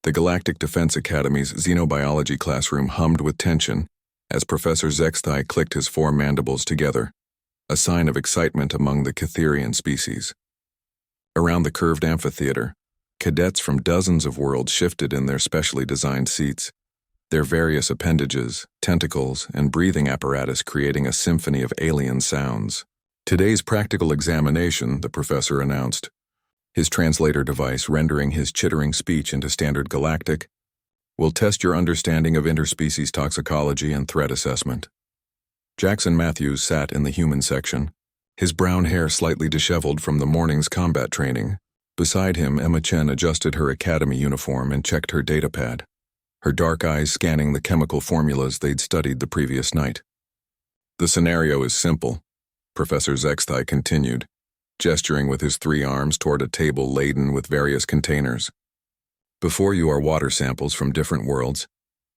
The Galactic Defense Academy's xenobiology classroom hummed with tension as Professor Zexthai clicked his four mandibles together, a sign of excitement among the Catherian species. Around the curved amphitheater, cadets from dozens of worlds shifted in their specially designed seats, their various appendages, tentacles, and breathing apparatus creating a symphony of alien sounds. Today's practical examination, the professor announced, his translator device rendering his chittering speech into standard galactic, will test your understanding of interspecies toxicology and threat assessment. Jackson Matthews sat in the human section, his brown hair slightly disheveled from the morning's combat training. Beside him, Emma Chen adjusted her academy uniform and checked her datapad, her dark eyes scanning the chemical formulas they'd studied the previous night. The scenario is simple, Professor Zexthai continued, gesturing with his three arms toward a table laden with various containers. Before you are water samples from different worlds,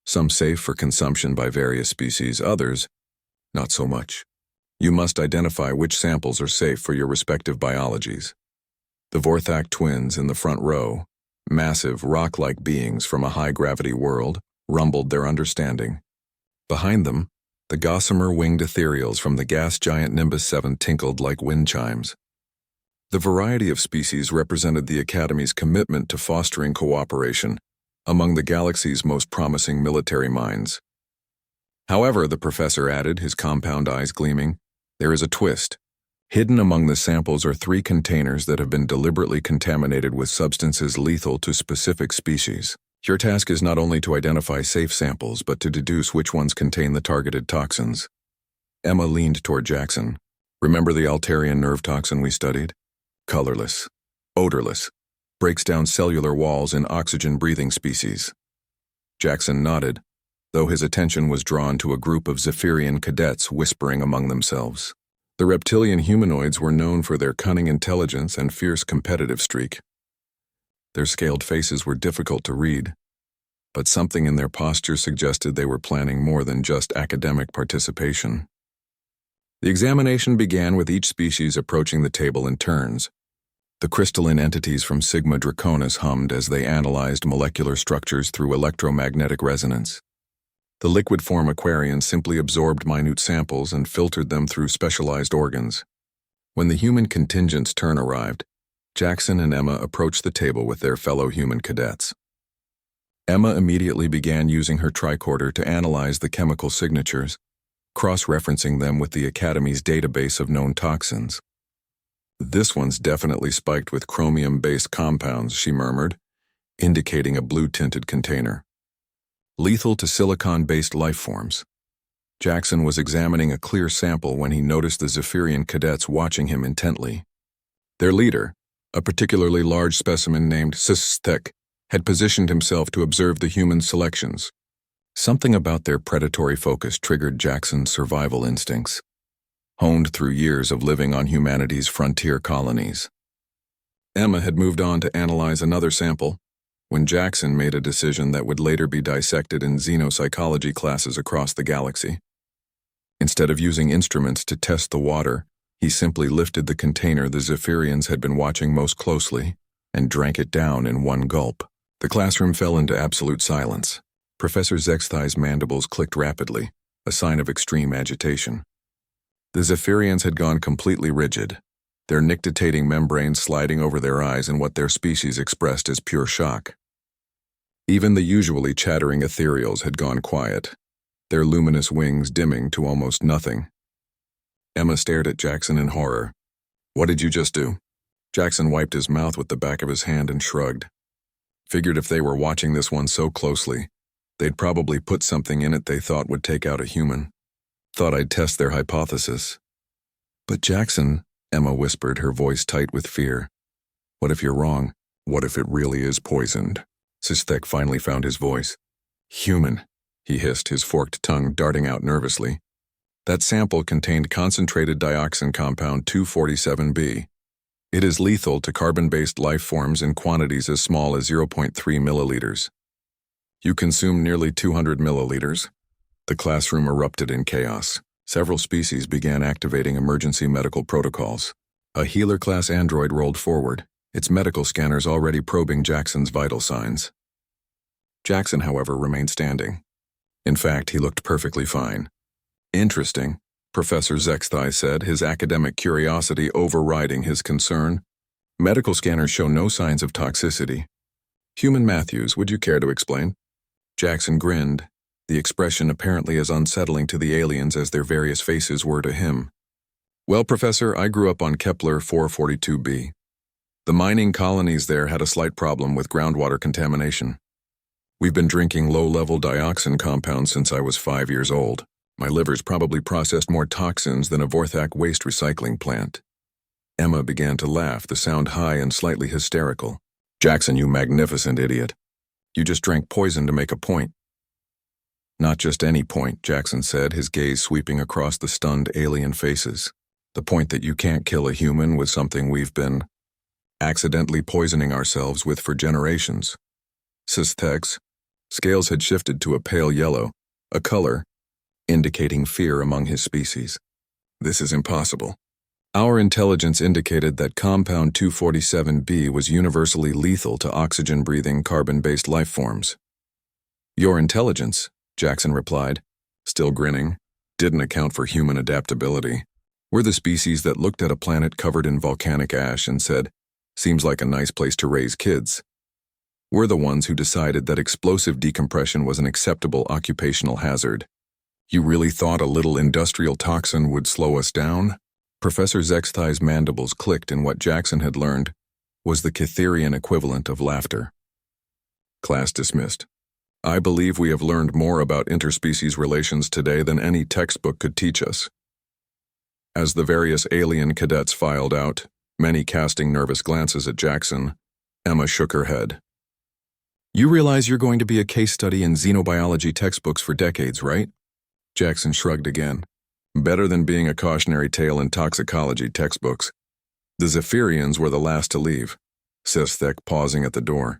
some safe for consumption by various species, others, not so much. You must identify which samples are safe for your respective biologies. The Vorthak twins in the front row, massive rock-like beings from a high-gravity world, rumbled their understanding. Behind them, the gossamer winged ethereals from the gas giant Nimbus 7 tinkled like wind chimes. The variety of species represented the Academy's commitment to fostering cooperation among the galaxy's most promising military minds. However, the professor added, his compound eyes gleaming, there is a twist. Hidden among the samples are 3 containers that have been deliberately contaminated with substances lethal to specific species. Your task is not only to identify safe samples, but to deduce which ones contain the targeted toxins. Emma leaned toward Jackson. Remember the Altarian nerve toxin we studied? Colorless, odorless, breaks down cellular walls in oxygen-breathing species. Jackson nodded, though his attention was drawn to a group of Zephyrian cadets whispering among themselves. The reptilian humanoids were known for their cunning intelligence and fierce competitive streak. Their scaled faces were difficult to read, but something in their posture suggested they were planning more than just academic participation. The examination began with each species approaching the table in turns. The crystalline entities from Sigma Draconis hummed as they analyzed molecular structures through electromagnetic resonance. The liquid form Aquarians simply absorbed minute samples and filtered them through specialized organs. When the human contingent's turn arrived, Jackson and Emma approached the table with their fellow human cadets. Emma immediately began using her tricorder to analyze the chemical signatures, cross-referencing them with the Academy's database of known toxins. This one's definitely spiked with chromium-based compounds, she murmured, indicating a blue-tinted container. Lethal to silicon-based life forms. Jackson was examining a clear sample when he noticed the Zephyrian cadets watching him intently. Their leader, a particularly large specimen named Zexthai, had positioned himself to observe the human selections. Something about their predatory focus triggered Jackson's survival instincts, honed through years of living on humanity's frontier colonies. Emma had moved on to analyze another sample when Jackson made a decision that would later be dissected in xenopsychology classes across the galaxy. Instead of using instruments to test the water, he simply lifted the container the Zephyrians had been watching most closely and drank it down in one gulp. The classroom fell into absolute silence. Professor Zexthai's mandibles clicked rapidly, a sign of extreme agitation. The Zephyrians had gone completely rigid, their nictitating membranes sliding over their eyes in what their species expressed as pure shock. Even the usually chattering ethereals had gone quiet, their luminous wings dimming to almost nothing. Emma stared at Jackson in horror. What did you just do? Jackson wiped his mouth with the back of his hand and shrugged. Figured if they were watching this one so closely, they'd probably put something in it they thought would take out a human. Thought I'd test their hypothesis. But Jackson, Emma whispered, her voice tight with fear. What if you're wrong? What if it really is poisoned? Zexthai finally found his voice. Human, he hissed, his forked tongue darting out nervously. That sample contained concentrated dioxin compound 247B. It is lethal to carbon-based life forms in quantities as small as 0.3 milliliters. You consume nearly 200 milliliters. The classroom erupted in chaos. Several species began activating emergency medical protocols. A healer-class android rolled forward, its medical scanners already probing Jackson's vital signs. Jackson, however, remained standing. In fact, he looked perfectly fine. Interesting, Professor Zexthai said, his academic curiosity overriding his concern. Medical scanners show no signs of toxicity. Human Matthews, would you care to explain? Jackson grinned, the expression apparently as unsettling to the aliens as their various faces were to him. Well, Professor, I grew up on Kepler 442b. The mining colonies there had a slight problem with groundwater contamination. We've been drinking low-level dioxin compounds since I was 5 years old. My liver's probably processed more toxins than a Vorthak waste recycling plant. Emma began to laugh, the sound high and slightly hysterical. Jackson, you magnificent idiot. You just drank poison to make a point. Not just any point, Jackson said, his gaze sweeping across the stunned alien faces. The point that you can't kill a human with something we've been accidentally poisoning ourselves with for generations. Systhex. Scales had shifted to a pale yellow, a color indicating fear among his species. This is impossible. Our intelligence indicated that compound 247b was universally lethal to oxygen-breathing carbon-based life forms. Your intelligence, Jackson replied, still grinning, didn't account for human adaptability. We're the species that looked at a planet covered in volcanic ash and said, seems like a nice place to raise kids. We're the ones who decided that explosive decompression was an acceptable occupational hazard. You really thought a little industrial toxin would slow us down? Professor Zexthai's mandibles clicked in what Jackson had learned was the Cytherian equivalent of laughter. Class dismissed. I believe we have learned more about interspecies relations today than any textbook could teach us. As the various alien cadets filed out, many casting nervous glances at Jackson, Emma shook her head. You realize you're going to be a case study in xenobiology textbooks for decades, right? Jackson shrugged again. Better than being a cautionary tale in toxicology textbooks. The Zephyrians were the last to leave, Systhek pausing at the door.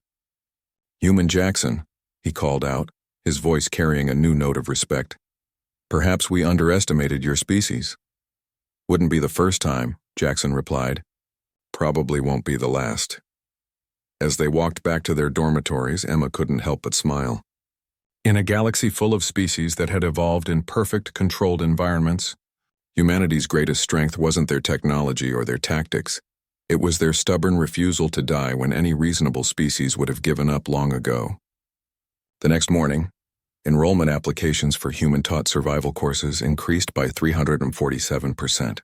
Human Jackson, he called out, his voice carrying a new note of respect. Perhaps we underestimated your species. Wouldn't be the first time, Jackson replied. Probably won't be the last. As they walked back to their dormitories, Emma couldn't help but smile. In a galaxy full of species that had evolved in perfect, controlled environments, humanity's greatest strength wasn't their technology or their tactics. It was their stubborn refusal to die when any reasonable species would have given up long ago. The next morning, enrollment applications for human-taught survival courses increased by 347%.